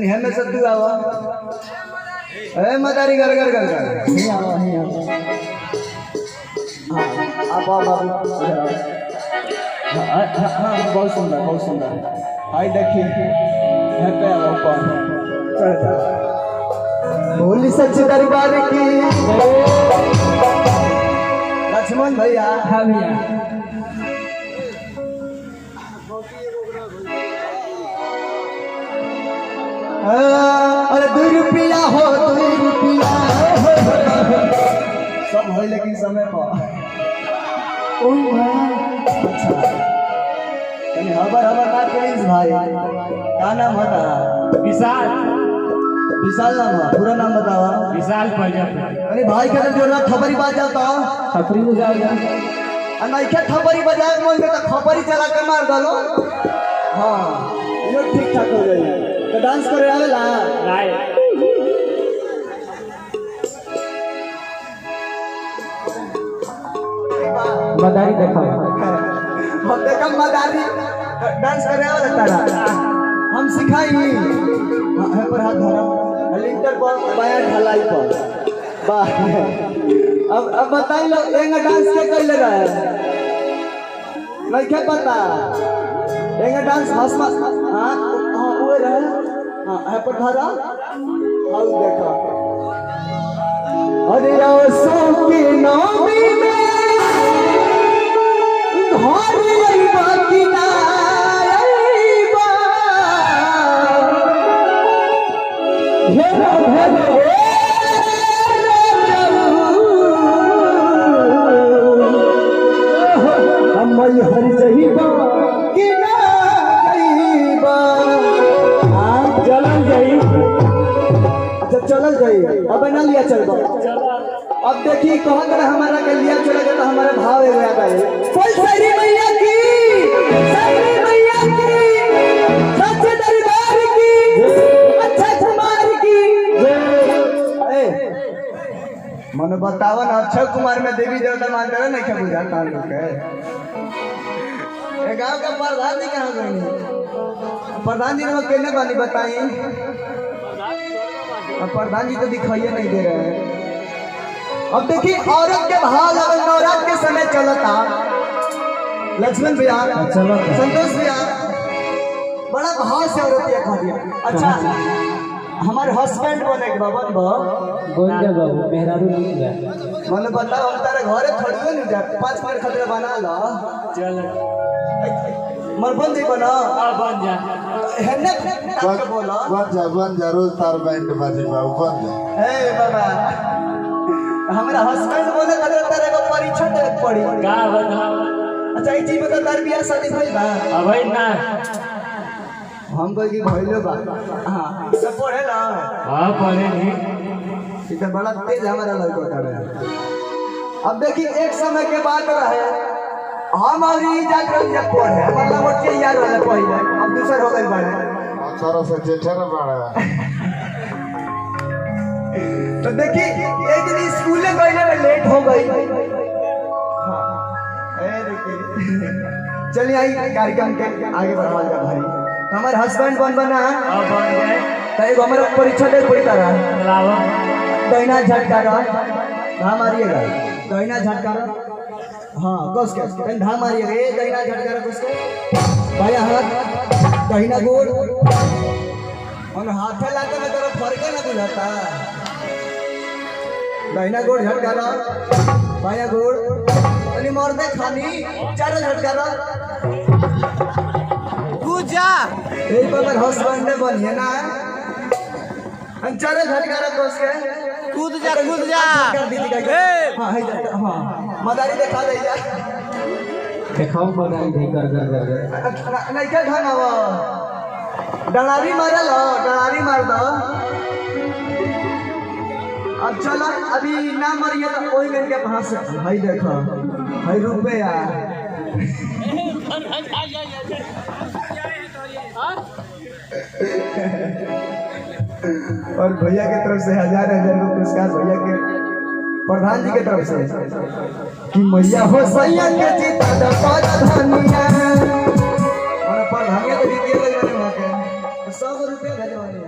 तनी हमें से तू आवा ए मदारी कर कर कर नहीं आवा नहीं आवा हां आप बाबू हां बहुत सुंदर हाय देखिए है पे आवा ऊपर चढ़ जा बोली सच दरबार की लक्ष्मण भैया हां भैया अरे 2 रुपया हो 2 रुपया सब हो लेकिन समय पर अच्छा हबर बात करीस भाई क्या नाम होता विशाल नाम है पूरा नाम बतावा विशाल प्रजापति। अरे भाई का जो ना खबरी बाज जाता खपरी बजाओ नहीं क्या खबरी बजाए मन में तो खबरी चला के मार डालो हाँ ये ठीक ठाक हो जाएगा तो डांस करे आवेला राय मदारी देखा हम देखा मदारी डांस करे आवेला तारा हम सिखाई है पर हाथ धरा लिंटर पर बाया ढलाई पर वाह अब बताई लो एंगा डांस के कइले रहे नहीं क्या पता एंगा डांस हसमा हां वो रहे हां है पर धरा हाउ देखा अरे रसों की नामी में घर लईबा की ना लईबा घेरा घेरा हम हर जहीबा की ना लईबा चलल जाई अच्छा चलल जाई अब ना लिया चलबा अब देखिए कौन कर हमारा के लिया चलेगा तो हमारे भाव है याद आए कोई सारी मैया की सच्चे दरबार की अच्छा कुमार की मन बतावा ना अक्षय कुमार में देवी देवता मानते रहे नहीं क्या बुझाता लोग है ये गांव का प्रधान जी कहाँ गए प्रधान जी ने केने वाली बताई प्रधान जी तो दिखाइए नहीं दे रहे हैं अब देखिए औरत के भाव अगर नवरात्र के समय चलता लक्ष्मण भैया संतोष भैया बड़ा भाव से औरत ये खा दिया अच्छा हमारे हस्बैंड बोले के बाबा बोल जा बाबू मेहरारू नहीं गया मन बताओ हम तारे घरे थोड़ी नहीं जा 5 मिनट खतरे बना लो चल मरबन जी बना बन जा है ना ताके बोलो बन जा रोज तार बैंड बाजी बाबू बन जा ए बाबा हमारा हस्बैंड बोले करे तारे को परीक्षा दे पड़ी का बताओ अच्छा ई चीज बता तार बियाह शादी भइल बा अबे ना हम कोई की भइलो बा हां सब पढ़े ना हां पढ़े नहीं इतना बड़ा तेज हमारा लड़का करे अब देखिए एक समय के बाद रहे हम और ई जाकर जब पढ़े मतलब वो के यार वाला पहिले अब दूसरा हो गइल बड़े अचारा से जेठर बड़ा तो देखिए एक दिन स्कूल में गइले में लेट हो गई हां ए देखिए चलिए आई कार्यक्रम के आगे बढ़ावल जा भाई हमारे हस्बैंड बना अब बन गए तो एक हमारा परीक्षा दे पड़ी तारा लाओ दहिना झटका धा मारिएगा दहिना झटका हाँ कस के धा मारिएगा ये दहिना झटका कस के भाई हाथ दहिना गोड़ और हाथे लाके में तेरा फर्क ना बुझाता दहिना गोड़ झटका बाया गोड़ अनि मर्दे खानी चार झटका पूजा ए पर हस्बैंड ने बनिए ना हम चार झटका कस के कूद जा हां है हां मदारी दिखा दे जा दिखाओ मदारी दे कर नहीं क्या ढंगावा डलारी मार दो अब चलो अभी ना मरिए तो कोई मिल के भाग सकते भाई देखो भाई रुपया और भैया की तरफ से 1000 रुपये पुरस्कार भैया के प्रधान जी की तरफ से कि मैया हो सैया के जीता द प्रधानिया और प्रधानिया तो जीतिए लगे वहां के 100 रुपये भेजवाने